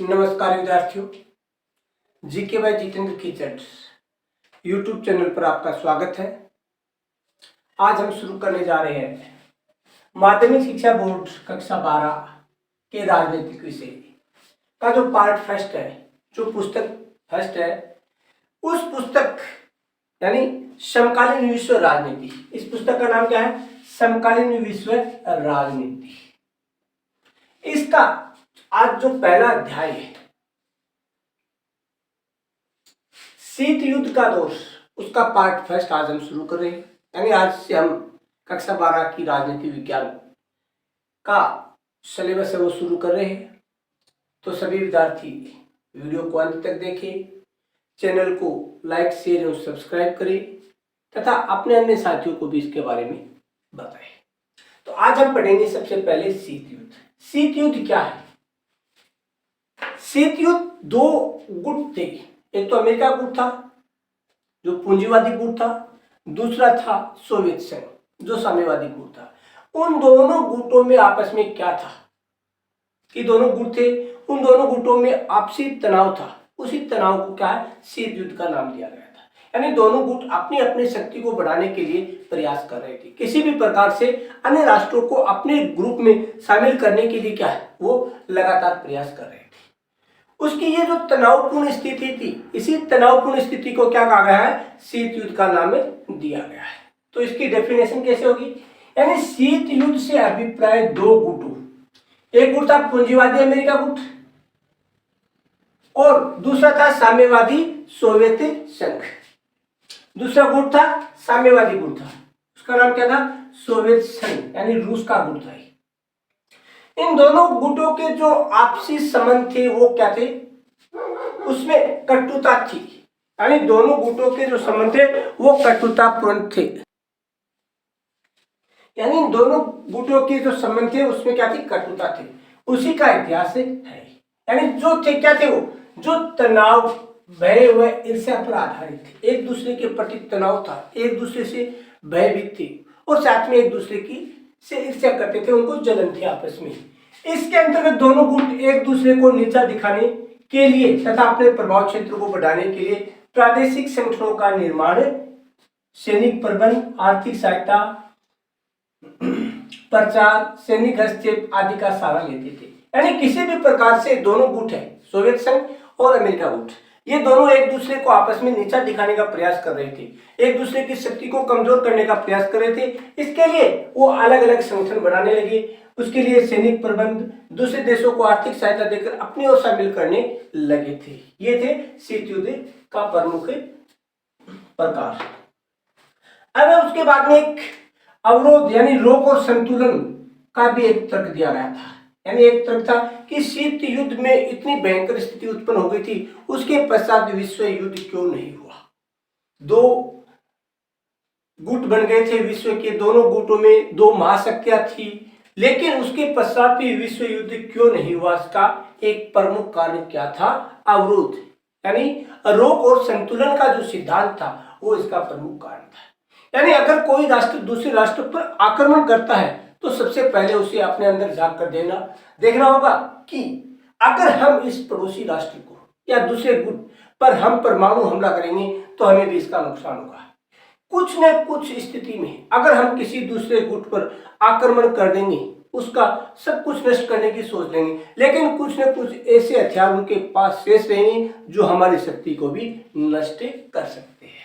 नमस्कार विद्यार्थियों, GK by Jitendra कीचड़ यूट्यूब चैनल पर आपका स्वागत है। आज हम शुरू करने जा रहे हैं माध्यमिक शिक्षा बोर्ड कक्षा 12 के राजनीतिक विषय का जो पार्ट फर्स्ट है, जो पुस्तक फर्स्ट है, उस पुस्तक यानी समकालीन विश्व राजनीति। इस पुस्तक का नाम क्या है? समकालीन विश्व राजनीति। इसका आज जो पहला अध्याय है, शीत युद्ध का दोष, उसका पार्ट फर्स्ट आज हम शुरू कर रहे हैं। यानी आज से हम कक्षा 12 की राजनीति विज्ञान का सिलेबस है वो शुरू कर रहे हैं। तो सभी विद्यार्थी वीडियो को अंत तक देखें, चैनल को लाइक शेयर और सब्सक्राइब करें तथा अपने अन्य साथियों को भी इसके बारे में बताएं। तो आज हम पढ़ेंगे सबसे पहले शीत युद्ध। शीत युद्ध क्या है? शीत युद्ध दो गुट थे। एक तो अमेरिका गुट था जो पूंजीवादी गुट था, दूसरा था सोवियत संघ जो साम्यवादी गुट था। उन दोनों गुटों में आपस में क्या था कि दोनों गुट थे, उन दोनों गुटों में आपसी तनाव था। उसी तनाव को क्या है? शीत युद्ध का नाम दिया गया था। यानी दोनों गुट अपनी अपनी शक्ति को बढ़ाने के लिए प्रयास कर रहे थे। किसी भी प्रकार से अन्य राष्ट्रों को अपने ग्रुप में शामिल करने के लिए क्या है, वो लगातार प्रयास कर रहे थे। उसकी ये जो तनावपूर्ण स्थिति थी, इसी तनावपूर्ण स्थिति को क्या कहा गया है? शीत युद्ध का नाम दिया गया है। तो इसकी डेफिनेशन कैसे होगी? यानी शीत युद्ध से अभिप्राय दो गुटों, एक गुट था पूंजीवादी अमेरिका गुट और दूसरा था साम्यवादी सोवियत संघ। दूसरा गुट था साम्यवादी गुट था, उसका नाम क्या था? सोवियत संघ, यानी रूस का गुट था। इन दोनों गुटों के जो आपसी संबंध थे वो क्या थे? उसमें कटुता थी। यानी दोनों गुटों के जो संबंध थे वो कटुतापूर्ण थे। यानी दोनों गुटों के जो संबंध थे उसमें क्या थी? कटुता थी। उसी का इतिहास है। यानी जो थे क्या थे? वो जो तनाव, भय व ईर्ष्या पर आधारित थे। एक दूसरे के प्रति तनाव था, एक दूसरे से भयभीत थे और साथ में एक दूसरे की से ईर्ष्या करते थे, उनको जलन थी आपस में। इसके अंतर्गत दोनों गुट एक दूसरे को नीचा दिखाने के लिए तथा अपने प्रभाव क्षेत्र को बढ़ाने के लिए प्रादेशिक संगठनों का निर्माण, सैनिक प्रबंध, आर्थिक सहायता, प्रचार, सैनिक हस्तक्षेप आदि का सहारा लेते थे। यानी किसी भी प्रकार से दोनों गुट है, सोवियत संघ और अमेरिका गुट, ये दोनों एक दूसरे को आपस में नीचा दिखाने का प्रयास कर रहे थे, एक दूसरे की शक्ति को कमजोर करने का प्रयास कर रहे थे। इसके लिए वो अलग अलग संगठन बनाने लगे। उसके लिए सैनिक प्रबंध, दूसरे देशों को आर्थिक सहायता देकर अपनी ओर शामिल करने लगे थे। ये थे शीत युद्ध का प्रमुख प्रकार। अब उसके बाद में एक अवरोध यानी रोक और संतुलन का भी एक तर्क दिया गया था। यानी एक तर्क था कि शीत युद्ध में इतनी भयंकर स्थिति उत्पन्न हो गई थी, उसके पश्चात विश्व युद्ध क्यों नहीं हुआ? दो गुट बन गए थे विश्व के, दोनों गुटों में दो महाशक्तियां थी, लेकिन उसके पश्चात भी विश्व युद्ध क्यों नहीं हुआ? इसका एक प्रमुख कारण क्या था? अवरोध, यानी रोक और संतुलन का जो सिद्धांत था वो इसका प्रमुख कारण था। यानी अगर कोई राष्ट्र दूसरे राष्ट्र पर आक्रमण करता है तो सबसे पहले उसे अपने अंदर झांक कर देखना होगा कि अगर हम इस पड़ोसी राष्ट्र को या दूसरे गुट पर हम परमाणु हमला करेंगे तो हमें भी इसका नुकसान होगा। कुछ न कुछ स्थिति में अगर हम किसी दूसरे गुट पर आक्रमण कर देंगे, उसका सब कुछ नष्ट करने की सोच लेंगे, लेकिन कुछ न कुछ ऐसे हथियार उनके पास शेष रहेंगे जो हमारी शक्ति को भी नष्ट कर सकते हैं।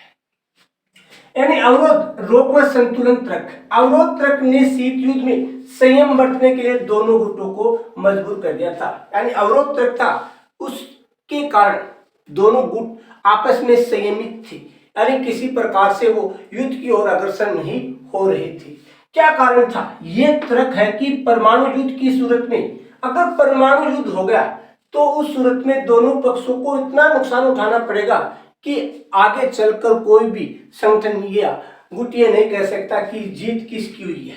यानी अवरोध, रोक व संतुलन तर्क। अवरोध तर्क ने शीत युद्ध में संयम बरतने के लिए दोनों गुटों को मजबूर कर दिया था। यानी अवरोध तर्क था, उसके कारण दोनों गुट आपस में संयमित थे, यानी किसी प्रकार से वो युद्ध की ओर अग्रसर नहीं हो रहे थे। क्या कारण था? ये तर्क है कि परमाणु युद्ध की सूरत में अगर परमाणु युद्ध हो गया तो उस सूरत में दोनों पक्षों को इतना नुकसान उठाना पड़ेगा कि आगे चलकर कोई भी संगठन या गुट ये नहीं कह सकता कि जीत किसकी हुई है।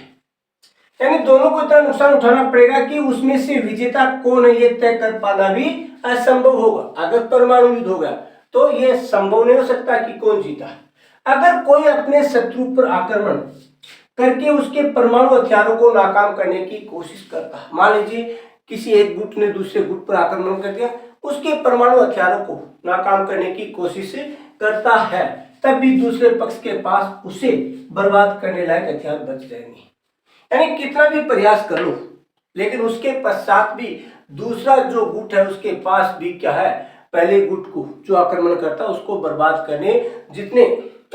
यानी दोनों को इतना नुकसान उठाना पड़ेगा कि उसमें से विजेता कौन है ये तय कर पाना भी असंभव होगा। अगर परमाणु युद्ध हो गया तो ये संभव नहीं हो सकता कि कौन जीता। अगर कोई अपने शत्रु पर आक्रमण करके उसके परमाणु हथियारों को नाकाम करने की कोशिश करता, मान लीजिए किसी एक गुट ने दूसरे गुट पर आक्रमण कर दिया, उसके परमाणु हथियारों को नाकाम करने की कोशिश करता है, तब भी दूसरे पक्ष के पास उसे बर्बाद करने लायक हथियार बच जाएंगे। यानी कितना भी प्रयास कर लो, लेकिन उसके पश्चात भी दूसरा जो गुट है उसके पास भी क्या है, पहले गुट को जो आक्रमण करता है उसको बर्बाद करने जितने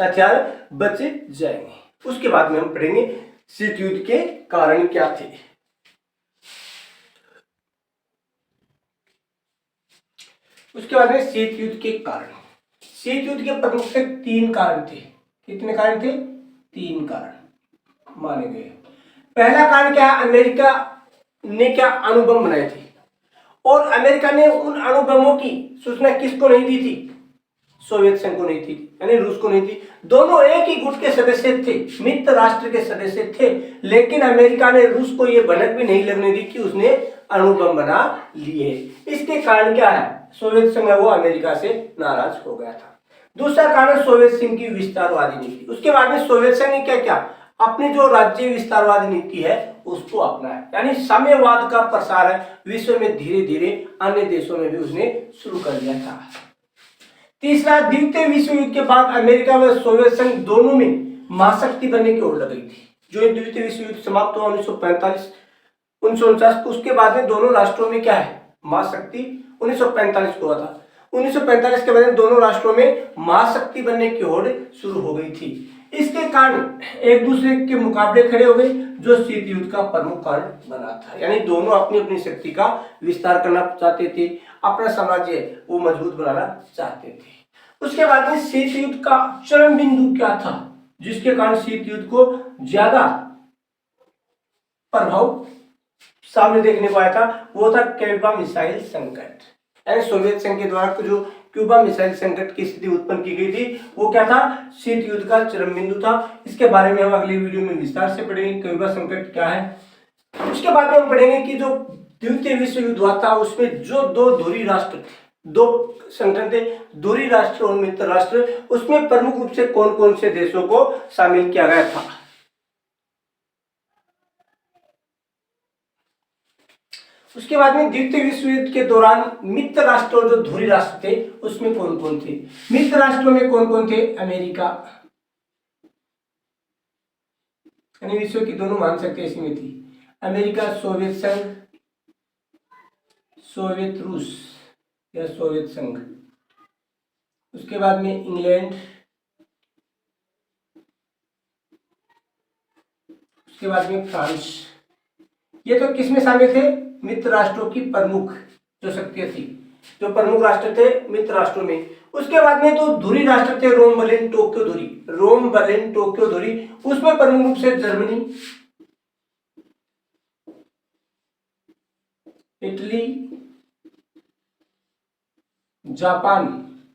हथियार बच जाएंगे। उसके बाद में हम पढ़ेंगे शीत युद्ध के कारण क्या थे। उसके बाद में शीत युद्ध के कारण, शीत युद्ध के प्रमुख से 3 कारण थे। कितने कारण थे? 3 कारण माने गए। पहला कारण क्या है, अमेरिका ने क्या अणुबम बनाए थे, और अमेरिका ने उन अणुबमों की सूचना किसको नहीं दी थी? सोवियत संघ को नहीं थी, यानी रूस को नहीं थी। दोनों एक ही गुट के सदस्य थे, मित्र राष्ट्र के सदस्य थे, लेकिन अमेरिका ने रूस को यह भनक भी नहीं लगने दी कि उसने अणुबम बना लिए। इसके कारण क्या है, सोवियत संघ वो अमेरिका से नाराज हो गया था। दूसरा कारण सोवियत संघ की विस्तारवादी नीति। उसके बाद में सोवियत संघ ने क्या किया, अपनी जो राज्य विस्तारवादी नीति है उसको अपनाया, यानी साम्यवाद का प्रसार है विश्व में धीरे धीरे अन्य देशों में भी उसने शुरू कर दिया था। तीसरा, द्वितीय विश्व युद्ध के बाद अमेरिका व सोवियत संघ दोनों में महाशक्ति बनने की ओर लगी थी। जो द्वितीय विश्व युद्ध समाप्त हुआ 1945-1949, उसके बाद में दोनों राष्ट्रों में क्या है, महाशक्ति 1945 को हुआ था। 1945 के बाद में दोनों राष्ट्रों में महाशक्ति बनने की ओर शुरू हो गई थी। इसके कारण एक दूसरे के मुकाबले खड़े हो गए, जो शीत युद्ध का प्रमुख कारण बना था। यानी दोनों अपनी अपनी शक्ति का विस्तार करना चाहते थे, अपना साम्राज्य वो मजबूत बनाना चाहते थे। उसके बाद में शीत युद्ध का चरम बिंदु क्या था, जिसके कारण शीत युद्ध को ज्यादा प्रभाव सामने देखने को आया था, वो था क्यूबा मिसाइल संकट। यानी सोवियत संघ के द्वारा जो क्यूबा मिसाइल संकट की स्थिति उत्पन्न की गई थी, वो क्या था, शीत युद्ध का चरम बिंदु था। इसके बारे में हम अगली वीडियो में विस्तार से पढ़ेंगे क्यूबा संकट क्या है। उसके बाद में हम पढ़ेंगे कि जो द्वितीय विश्व युद्ध हुआ था उसमें जो 2 ध्रुवी राष्ट्र थे, 2 संगठन थे, ध्रुवी राष्ट्र और मित्र राष्ट्र, उसमें प्रमुख रूप से कौन कौन से देशों को शामिल किया गया था। उसके बाद में द्वितीय विश्व युद्ध के दौरान मित्र राष्ट्र और जो ध्रुवी राष्ट्र थे उसमें कौन कौन थे। मित्र राष्ट्रों में कौन कौन थे, अमेरिका, यानी विश्व की दोनों महान शक्तियां इसी में थी, अमेरिका, सोवियत संघ, सोवियत रूस या सोवियत संघ। उसके बाद में इंग्लैंड, उसके बाद में फ्रांस। ये तो किसमें शामिल थे, मित्र राष्ट्रों की प्रमुख जो शक्तियां थी, जो प्रमुख राष्ट्र थे मित्र राष्ट्रों में। उसके बाद में तो ध्रुवी राष्ट्र थे, रोम, बर्लिन, टोक्यो, धुरी, रोम, बर्लिन, टोक्यो, धुरी। उसमें प्रमुख रूप से जर्मनी, इटली, जापान,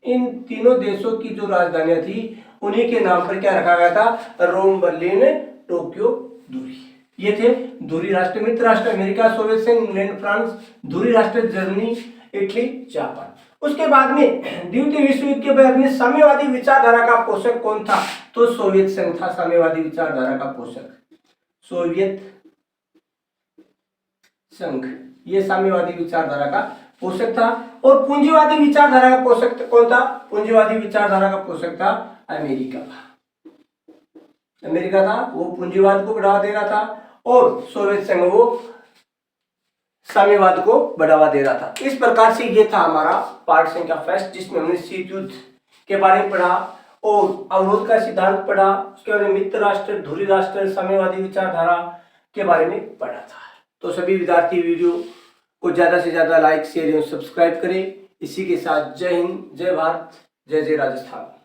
इन तीनों देशों की जो राजधानियां थी उन्हीं के नाम पर क्या रखा गया था, रोम, बर्लिन, टोक्यो, धुरी। ये थे ध्रुवी राष्ट्र। मित्र राष्ट्र अमेरिका, सोवियत संघ, इंग्लैंड, फ्रांस। ध्रुवी राष्ट्र जर्मनी, इटली, जापान। उसके बाद में द्वितीय विश्व युद्ध के बाद में साम्यवादी विचारधारा का पोषक कौन था, तो सोवियत संघ था साम्यवादी विचारधारा का पोषक, सोवियत संघ ये साम्यवादी विचारधारा का पोषक था। और पूंजीवादी विचारधारा का पोषक कौन था, पूंजीवादी विचारधारा का पोषक था अमेरिका। अमेरिका था वो पूंजीवाद को बढ़ावा दे रहा था, और सोवियत संघ वो साम्यवाद को बढ़ावा दे रहा था। इस प्रकार से ये था हमारा पाठ संख्या फर्स्ट, जिसमें हमने शीत युद्ध के बारे में पढ़ा और अवरोध का सिद्धांत पढ़ा। उसके बाद मित्र राष्ट्र, ध्रुवी राष्ट्र, साम्यवादी विचारधारा के बारे में पढ़ा था। तो सभी विद्यार्थी वीडियो को ज्यादा से ज्यादा लाइक, शेयर एवं सब्सक्राइब करें। इसी के साथ जय हिंद, जय भारत, जय जय राजस्थान।